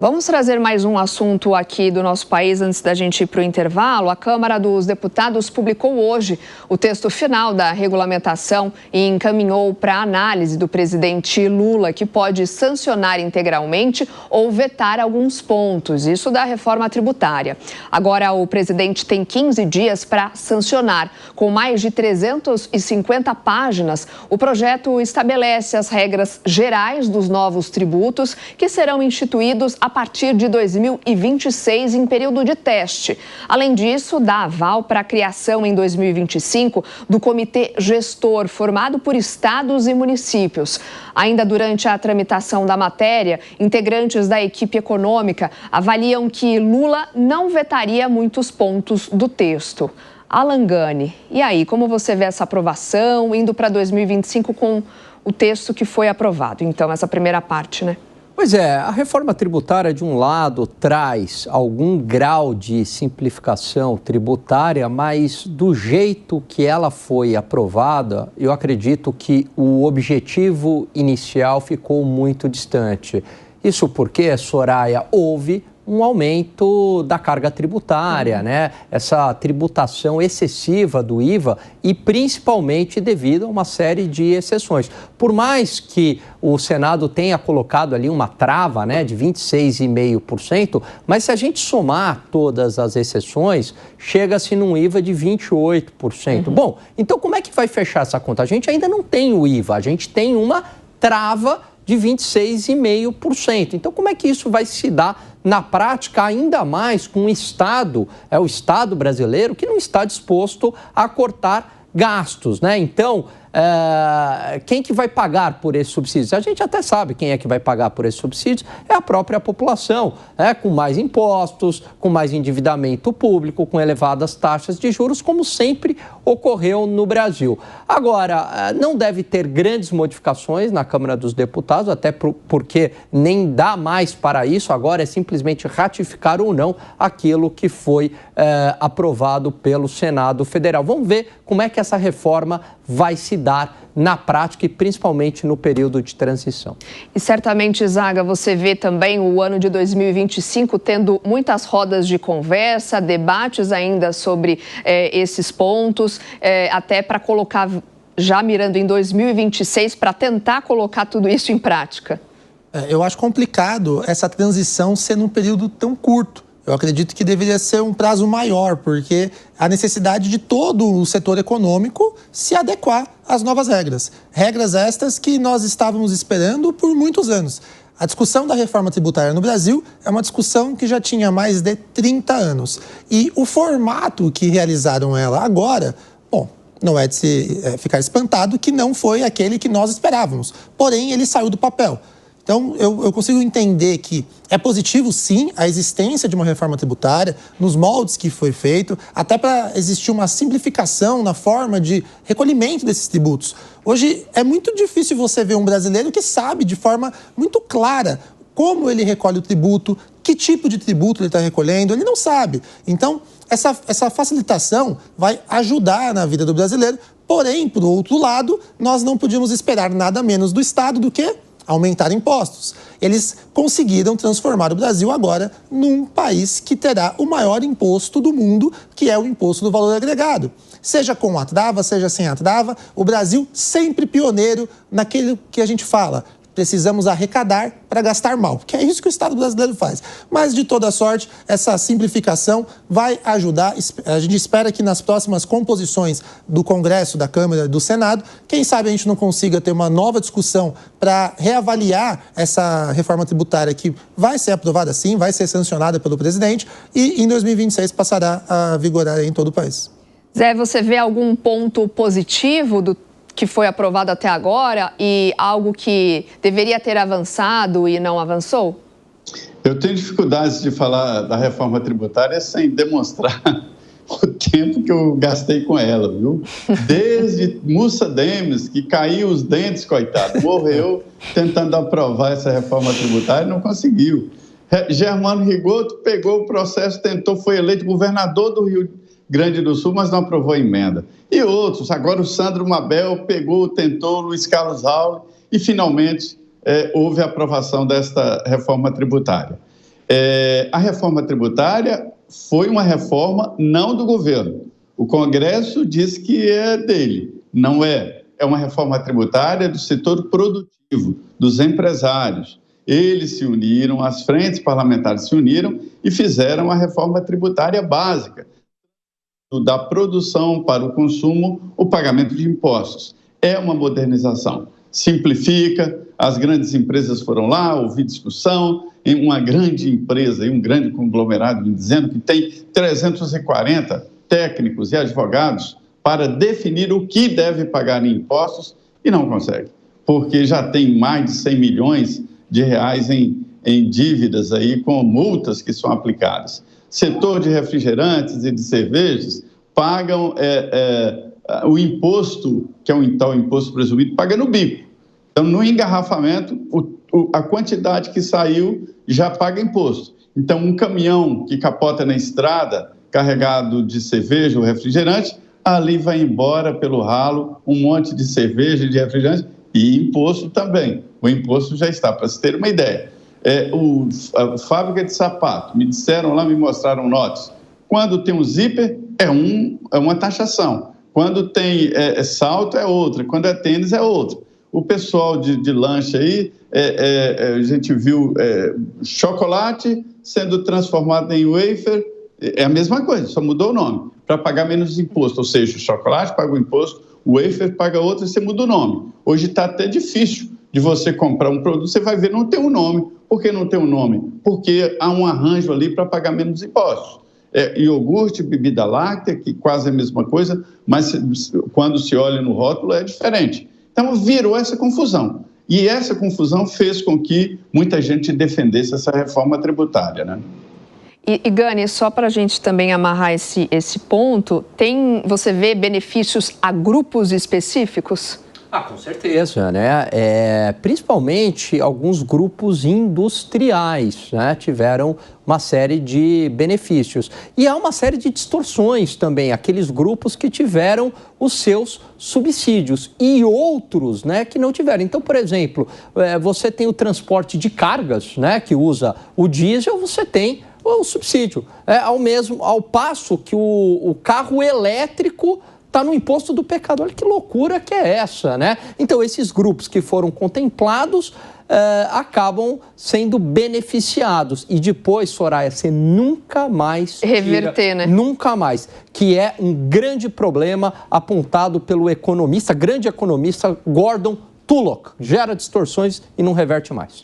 Vamos trazer mais um assunto aqui do nosso país antes da gente ir para o intervalo. A Câmara dos Deputados publicou hoje o texto final da regulamentação e encaminhou para a análise do presidente Lula, que pode sancionar integralmente ou vetar alguns pontos, isso da reforma tributária. Agora, o presidente tem 15 dias para sancionar. Com mais de 350 páginas, o projeto estabelece as regras gerais dos novos tributos que serão instituídos a partir de 2026, em período de teste. Além disso, dá aval para a criação em 2025 do Comitê Gestor, formado por estados e municípios. Ainda durante a tramitação da matéria, integrantes da equipe econômica avaliam que Lula não vetaria muitos pontos do texto. Alan Gani, e aí, como você vê essa aprovação indo para 2025 com o texto que foi aprovado? Então, essa primeira parte, né? Pois é, a reforma tributária, de um lado, traz algum grau de simplificação tributária, mas do jeito que ela foi aprovada, eu acredito que o objetivo inicial ficou muito distante. Isso porque, Soraya, houve um aumento da carga tributária, né? Essa tributação excessiva do IVA e principalmente devido a uma série de exceções. Por mais que o Senado tenha colocado ali uma trava, né, de 26,5%, mas se a gente somar todas as exceções, chega-se num IVA de 28%. Bom, então como é que vai fechar essa conta? A gente ainda não tem o IVA, a gente tem uma trava de 26,5%. Então, como é que isso vai se dar na prática, ainda mais com o Estado brasileiro, que não está disposto a cortar gastos, né? Então, quem que vai pagar por esses subsídios? A gente até sabe quem é que vai pagar por esses subsídios, é a própria população, com mais impostos, com mais endividamento público, com elevadas taxas de juros, como sempre ocorreu no Brasil. Agora, não deve ter grandes modificações na Câmara dos Deputados, até porque nem dá mais para isso, agora é simplesmente ratificar ou não aquilo que foi aprovado pelo Senado Federal. Vamos ver como é que essa reforma vai se dar na prática e principalmente no período de transição. E certamente, Zaga, você vê também o ano de 2025 tendo muitas rodas de conversa, debates ainda sobre esses pontos, até para colocar, já mirando em 2026, para tentar colocar tudo isso em prática. Eu acho complicado essa transição ser num período tão curto. Eu acredito que deveria ser um prazo maior, porque a necessidade de todo o setor econômico se adequar às novas regras. Regras estas que nós estávamos esperando por muitos anos. A discussão da reforma tributária no Brasil é uma discussão que já tinha mais de 30 anos. E o formato que realizaram ela agora, bom, não é de se ficar espantado que não foi aquele que nós esperávamos. Porém, ele saiu do papel. Então, eu consigo entender que é positivo, sim, a existência de uma reforma tributária, nos moldes que foi feito, até para existir uma simplificação na forma de recolhimento desses tributos. Hoje, é muito difícil você ver um brasileiro que sabe de forma muito clara como ele recolhe o tributo, que tipo de tributo ele está recolhendo, ele não sabe. Então, essa facilitação vai ajudar na vida do brasileiro, porém, por outro lado, nós não podíamos esperar nada menos do Estado do que aumentar impostos. Eles conseguiram transformar o Brasil agora num país que terá o maior imposto do mundo, que é o imposto do valor agregado. Seja com a trava, seja sem a trava, o Brasil sempre pioneiro naquilo que a gente fala. Precisamos arrecadar para gastar mal, que é isso que o Estado brasileiro faz. Mas, de toda sorte, essa simplificação vai ajudar. A gente espera que nas próximas composições do Congresso, da Câmara, do Senado, quem sabe a gente não consiga ter uma nova discussão para reavaliar essa reforma tributária que vai ser aprovada sim, vai ser sancionada pelo presidente e em 2026 passará a vigorar em todo o país. Zé, você vê algum ponto positivo do que foi aprovado até agora e algo que deveria ter avançado e não avançou? Eu tenho dificuldades de falar da reforma tributária sem demonstrar o tempo que eu gastei com ela, viu? Desde Mussa Demes, que caiu os dentes, coitado, morreu tentando aprovar essa reforma tributária e não conseguiu. Germano Rigoto pegou o processo, tentou, foi eleito governador do Rio Grande do Sul, mas não aprovou a emenda. E outros, agora o Sandro Mabel pegou, tentou, Luiz Carlos Raul, e finalmente houve a aprovação desta reforma tributária. A reforma tributária foi uma reforma não do governo. O Congresso diz que é dele. Não é. É uma reforma tributária do setor produtivo, dos empresários. Eles se uniram, as frentes parlamentares se uniram e fizeram a reforma tributária básica, da produção para o consumo, o pagamento de impostos. É uma modernização. Simplifica, as grandes empresas foram lá, ouvir discussão, em uma grande empresa, um grande conglomerado dizendo que tem 340 técnicos e advogados para definir o que deve pagar em impostos e não consegue, porque já tem mais de 100 milhões de reais em dívidas aí com multas que são aplicadas. Setor de refrigerantes e de cervejas pagam o imposto, que é um tal imposto presumido, paga no bico. Então, no engarrafamento, a quantidade que saiu já paga imposto. Então, um caminhão que capota na estrada, carregado de cerveja ou refrigerante, ali vai embora pelo ralo um monte de cerveja e de refrigerante e imposto também. O imposto já está, para se ter uma ideia. A fábrica de sapato, me disseram lá, me mostraram notas. Quando tem um zíper, é uma taxação. Quando tem salto, é outra. Quando é tênis, é outra. O pessoal de lanche aí, a gente viu chocolate sendo transformado em wafer, é a mesma coisa, só mudou o nome, para pagar menos imposto. Ou seja, o chocolate paga o imposto, o wafer paga outro e você muda o nome. Hoje está até difícil de você comprar um produto, você vai ver, não tem um nome. Por que não tem um nome? Porque há um arranjo ali para pagar menos impostos. Iogurte, bebida láctea, que quase é a mesma coisa, mas quando se olha no rótulo é diferente. Então, virou essa confusão. E essa confusão fez com que muita gente defendesse essa reforma tributária, né? E Gani, só para a gente também amarrar esse ponto, você vê benefícios a grupos específicos? Com certeza, né? Principalmente alguns grupos industriais, né? Tiveram uma série de benefícios. E há uma série de distorções também, aqueles grupos que tiveram os seus subsídios e outros, né, que não tiveram. Então, por exemplo, você tem o transporte de cargas, né, que usa o diesel, você tem o subsídio. Ao passo que o carro elétrico está no imposto do pecado. Olha que loucura que é essa, né? Então, esses grupos que foram contemplados acabam sendo beneficiados. E depois, Soraya, você nunca mais reverter, né? Nunca mais. Que é um grande problema apontado pelo grande economista Gordon Tullock. Gera distorções e não reverte mais.